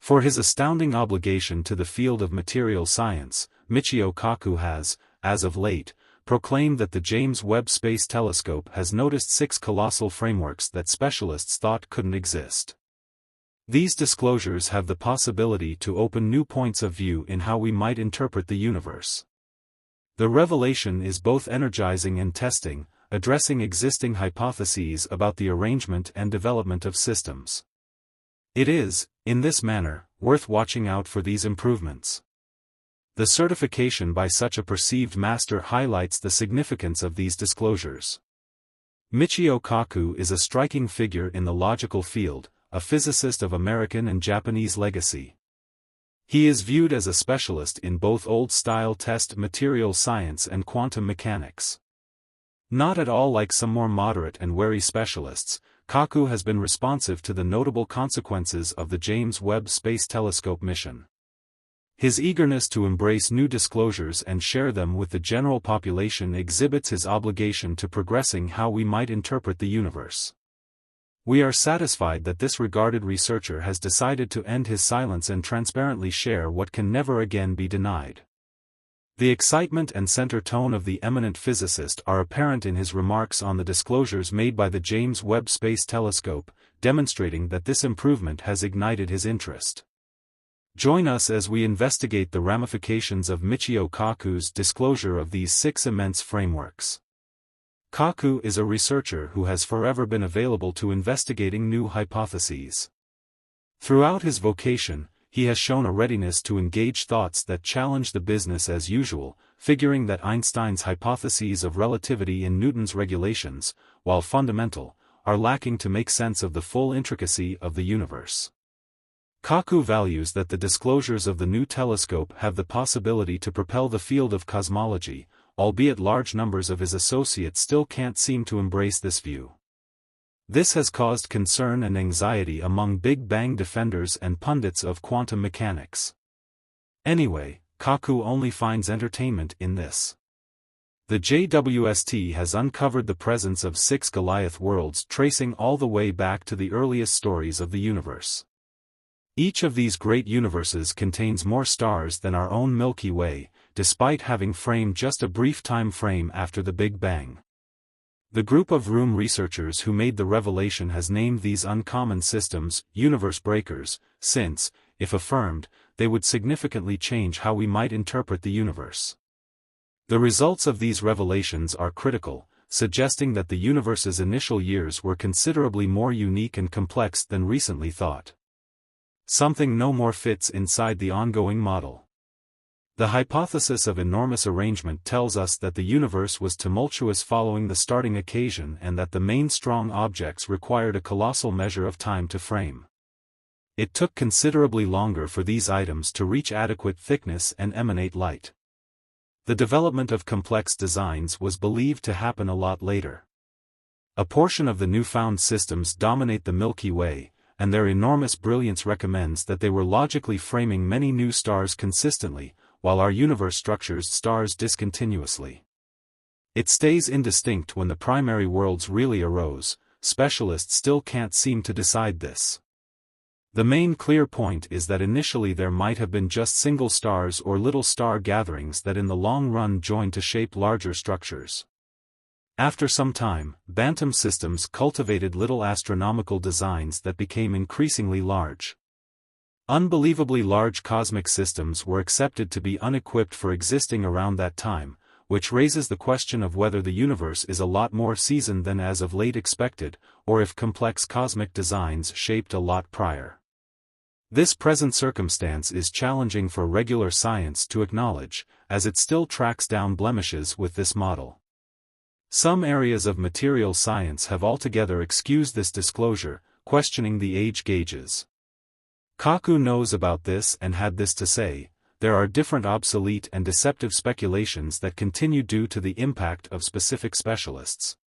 For his astounding obligation to the field of material science, Michio Kaku has, as of late, proclaimed that the James Webb Space Telescope has noticed 6 colossal frameworks that specialists thought couldn't exist. These disclosures have the possibility to open new points of view in how we might interpret the universe. The revelation is both energizing and testing, addressing existing hypotheses about the arrangement and development of systems. It is, in this manner, worth watching out for these improvements. The certification by such a perceived master highlights the significance of these disclosures. Michio Kaku is a striking figure in the logical field, a physicist of American and Japanese legacy. He is viewed as a specialist in both old-style test material science and quantum mechanics. Not at all like some more moderate and wary specialists, Kaku has been responsive to the notable consequences of the James Webb Space Telescope mission. His eagerness to embrace new disclosures and share them with the general population exhibits his obligation to progressing how we might interpret the universe. We are satisfied that this regarded researcher has decided to end his silence and transparently share what can never again be denied. The excitement and center tone of the eminent physicist are apparent in his remarks on the disclosures made by the James Webb Space Telescope, demonstrating that this improvement has ignited his interest. Join us as we investigate the ramifications of Michio Kaku's disclosure of these 6 immense frameworks. Kaku is a researcher who has forever been available to investigating new hypotheses. Throughout his vocation, he has shown a readiness to engage thoughts that challenge the business as usual, figuring that Einstein's hypotheses of relativity and Newton's regulations, while fundamental, are lacking to make sense of the full intricacy of the universe. Kaku values that the disclosures of the new telescope have the possibility to propel the field of cosmology, albeit large numbers of his associates still can't seem to embrace this view. This has caused concern and anxiety among Big Bang defenders and pundits of quantum mechanics. Anyway, Kaku only finds entertainment in this. The JWST has uncovered the presence of 6 Goliath worlds tracing all the way back to the earliest stories of the universe. Each of these great universes contains more stars than our own Milky Way, despite having framed just a brief time frame after the Big Bang. The group of Room researchers who made the revelation has named these uncommon systems universe breakers, since, if affirmed, they would significantly change how we might interpret the universe. The results of these revelations are critical, suggesting that the universe's initial years were considerably more unique and complex than recently thought. Something no more fits inside the ongoing model. The hypothesis of enormous arrangement tells us that the universe was tumultuous following the starting occasion and that the main strong objects required a colossal measure of time to frame. It took considerably longer for these items to reach adequate thickness and emanate light. The development of complex designs was believed to happen a lot later. A portion of the newfound systems dominate the Milky Way, and their enormous brilliance recommends that they were logically framing many new stars consistently, while our universe structures stars discontinuously. It stays indistinct when the primary worlds really arose. Specialists still can't seem to decide this. The main clear point is that initially there might have been just single stars or little star gatherings that in the long run joined to shape larger structures. After some time, Bantam systems cultivated little astronomical designs that became increasingly large. Unbelievably large cosmic systems were accepted to be unequipped for existing around that time, which raises the question of whether the universe is a lot more seasoned than as of late expected, or if complex cosmic designs shaped a lot prior. This present circumstance is challenging for regular science to acknowledge, as it still tracks down blemishes with this model. Some areas of material science have altogether excused this disclosure, questioning the age gauges. Kaku knows about this and had this to say: there are different obsolete and deceptive speculations that continue due to the impact of specific specialists.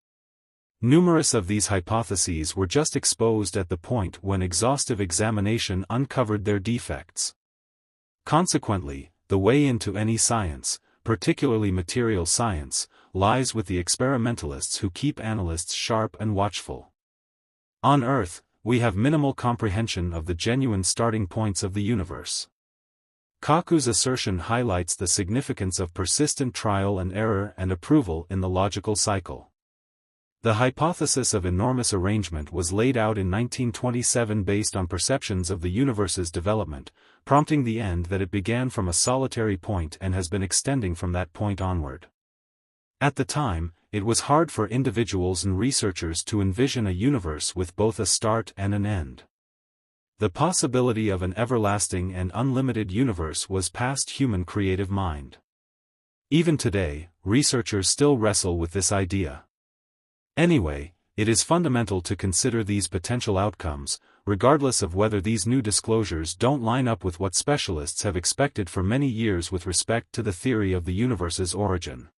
Numerous of these hypotheses were just exposed at the point when exhaustive examination uncovered their defects. Consequently, the way into any science, particularly material science, lies with the experimentalists who keep analysts sharp and watchful. On Earth, we have minimal comprehension of the genuine starting points of the universe. Kaku's assertion highlights the significance of persistent trial and error and approval in the logical cycle. The hypothesis of enormous arrangement was laid out in 1927 based on perceptions of the universe's development, prompting the end that it began from a solitary point and has been extending from that point onward. At the time, it was hard for individuals and researchers to envision a universe with both a start and an end. The possibility of an everlasting and unlimited universe was past human creative mind. Even today, researchers still wrestle with this idea. Anyway, it is fundamental to consider these potential outcomes, regardless of whether these new disclosures don't line up with what specialists have expected for many years with respect to the theory of the universe's origin.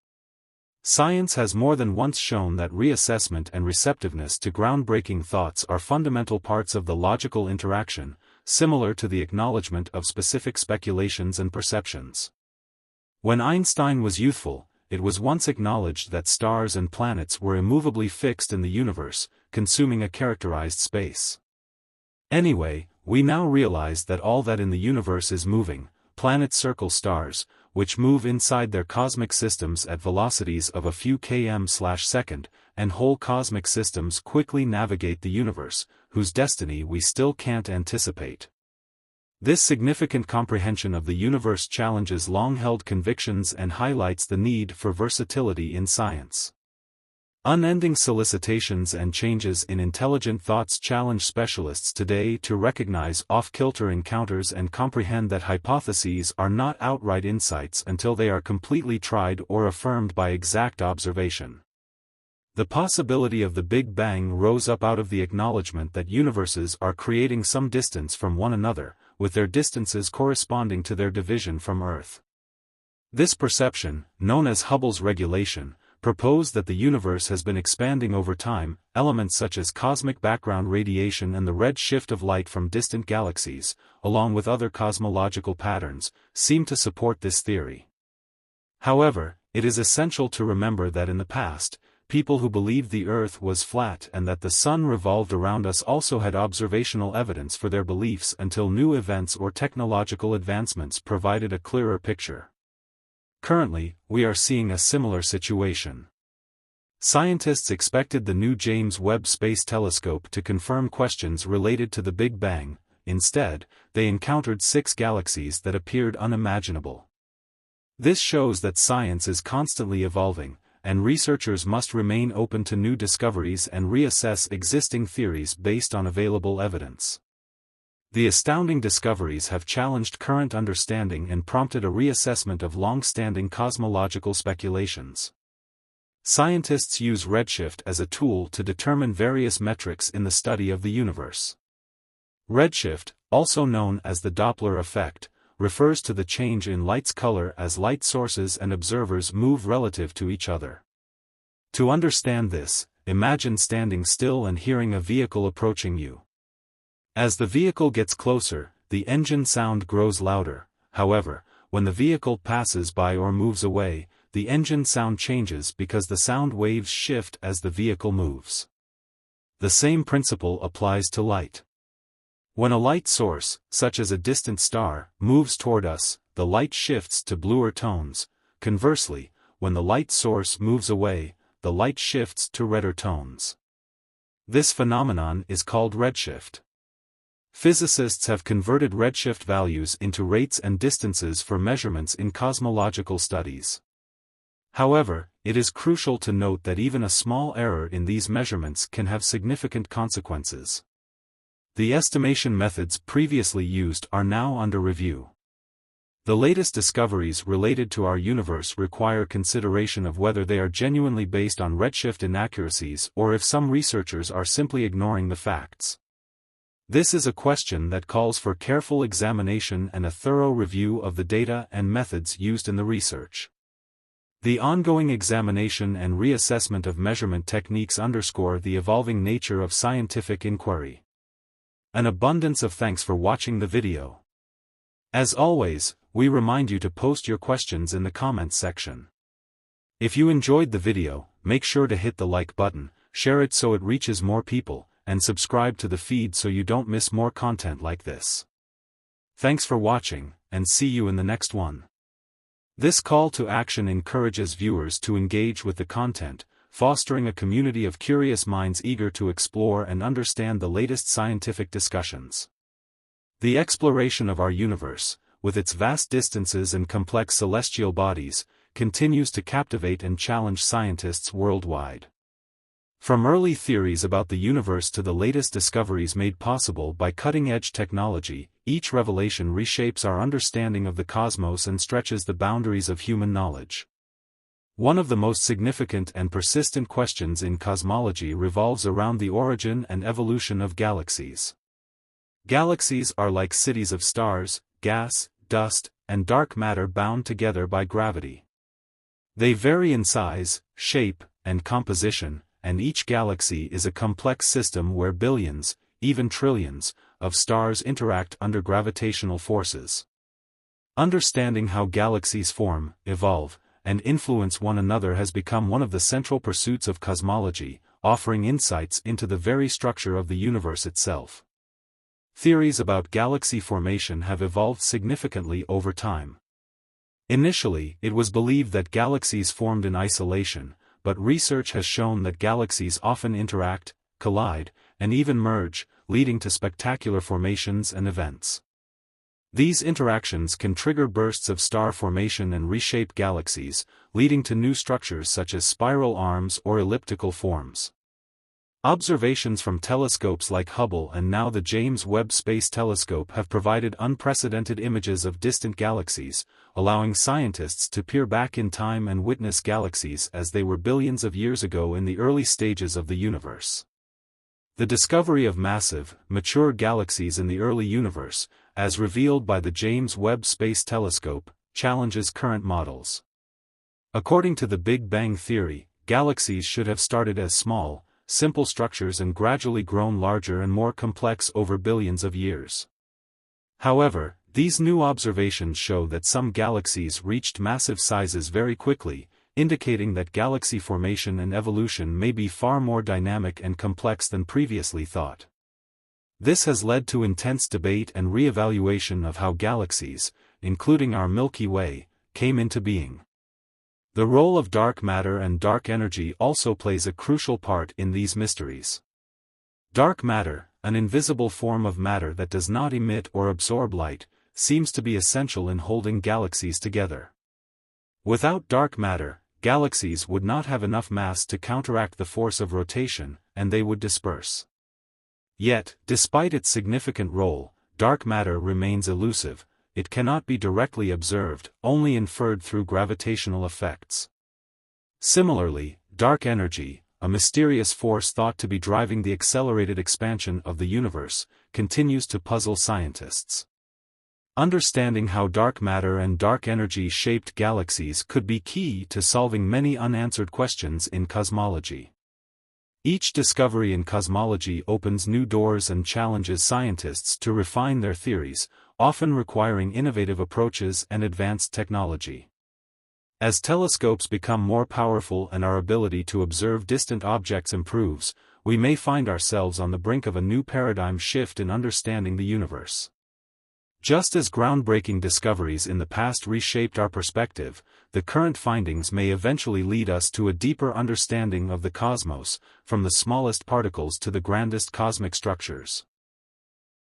Science has more than once shown that reassessment and receptiveness to groundbreaking thoughts are fundamental parts of the logical interaction, similar to the acknowledgement of specific speculations and perceptions. When Einstein was youthful, it was once acknowledged that stars and planets were immovably fixed in the universe, consuming a characterized space. Anyway, we now realize that all that in the universe is moving. Planets circle stars, which move inside their cosmic systems at velocities of a few km/second, and whole cosmic systems quickly navigate the universe, whose destiny we still can't anticipate. This significant comprehension of the universe challenges long-held convictions and highlights the need for versatility in science. Unending solicitations and changes in intelligent thoughts challenge specialists today to recognize off-kilter encounters and comprehend that hypotheses are not outright insights until they are completely tried or affirmed by exact observation. The possibility of the Big Bang rose up out of the acknowledgement that universes are creating some distance from one another, with their distances corresponding to their division from Earth. This perception, known as Hubble's regulation, proposed that the universe has been expanding over time. Elements such as cosmic background radiation and the red shift of light from distant galaxies, along with other cosmological patterns, seem to support this theory. However, it is essential to remember that in the past, people who believed the Earth was flat and that the Sun revolved around us also had observational evidence for their beliefs until new events or technological advancements provided a clearer picture. Currently, we are seeing a similar situation. Scientists expected the new James Webb Space Telescope to confirm questions related to the Big Bang. Instead, they encountered 6 galaxies that appeared unimaginable. This shows that science is constantly evolving, and researchers must remain open to new discoveries and reassess existing theories based on available evidence. The astounding discoveries have challenged current understanding and prompted a reassessment of long-standing cosmological speculations. Scientists use redshift as a tool to determine various metrics in the study of the universe. Redshift, also known as the Doppler effect, refers to the change in light's color as light sources and observers move relative to each other. To understand this, imagine standing still and hearing a vehicle approaching you. As the vehicle gets closer, the engine sound grows louder. However, when the vehicle passes by or moves away, the engine sound changes because the sound waves shift as the vehicle moves. The same principle applies to light. When a light source, such as a distant star, moves toward us, the light shifts to bluer tones. Conversely, when the light source moves away, the light shifts to redder tones. This phenomenon is called redshift. Physicists have converted redshift values into rates and distances for measurements in cosmological studies. However, it is crucial to note that even a small error in these measurements can have significant consequences. The estimation methods previously used are now under review. The latest discoveries related to our universe require consideration of whether they are genuinely based on redshift inaccuracies or if some researchers are simply ignoring the facts. This is a question that calls for careful examination and a thorough review of the data and methods used in the research. The ongoing examination and reassessment of measurement techniques underscore the evolving nature of scientific inquiry. An abundance of thanks for watching the video. As always, we remind you to post your questions in the comments section. If you enjoyed the video, make sure to hit the like button, share it so it reaches more people, and subscribe to the feed so you don't miss more content like this. Thanks for watching, and see you in the next one. This call to action encourages viewers to engage with the content, fostering a community of curious minds eager to explore and understand the latest scientific discussions. The exploration of our universe, with its vast distances and complex celestial bodies, continues to captivate and challenge scientists worldwide. From early theories about the universe to the latest discoveries made possible by cutting-edge technology, each revelation reshapes our understanding of the cosmos and stretches the boundaries of human knowledge. One of the most significant and persistent questions in cosmology revolves around the origin and evolution of galaxies. Galaxies are like cities of stars, gas, dust, and dark matter bound together by gravity. They vary in size, shape, and composition, and each galaxy is a complex system where billions, even trillions, of stars interact under gravitational forces. Understanding how galaxies form, evolve, and influence one another has become one of the central pursuits of cosmology, offering insights into the very structure of the universe itself. Theories about galaxy formation have evolved significantly over time. Initially, it was believed that galaxies formed in isolation, but research has shown that galaxies often interact, collide, and even merge, leading to spectacular formations and events. These interactions can trigger bursts of star formation and reshape galaxies, leading to new structures such as spiral arms or elliptical forms. Observations from telescopes like Hubble and now the James Webb Space Telescope have provided unprecedented images of distant galaxies, allowing scientists to peer back in time and witness galaxies as they were billions of years ago in the early stages of the universe. The discovery of massive, mature galaxies in the early universe, as revealed by the James Webb Space Telescope, challenges current models. According to the Big Bang theory, galaxies should have started as small, simple structures and gradually grown larger and more complex over billions of years. However, these new observations show that some galaxies reached massive sizes very quickly, indicating that galaxy formation and evolution may be far more dynamic and complex than previously thought. This has led to intense debate and re-evaluation of how galaxies, including our Milky Way, came into being. The role of dark matter and dark energy also plays a crucial part in these mysteries. Dark matter, an invisible form of matter that does not emit or absorb light, seems to be essential in holding galaxies together. Without dark matter, galaxies would not have enough mass to counteract the force of rotation, and they would disperse. Yet, despite its significant role, dark matter remains elusive. It cannot be directly observed, only inferred through gravitational effects. Similarly, dark energy, a mysterious force thought to be driving the accelerated expansion of the universe, continues to puzzle scientists. Understanding how dark matter and dark energy shaped galaxies could be key to solving many unanswered questions in cosmology. Each discovery in cosmology opens new doors and challenges scientists to refine their theories, often requiring innovative approaches and advanced technology. As telescopes become more powerful and our ability to observe distant objects improves, we may find ourselves on the brink of a new paradigm shift in understanding the universe. Just as groundbreaking discoveries in the past reshaped our perspective, the current findings may eventually lead us to a deeper understanding of the cosmos, from the smallest particles to the grandest cosmic structures.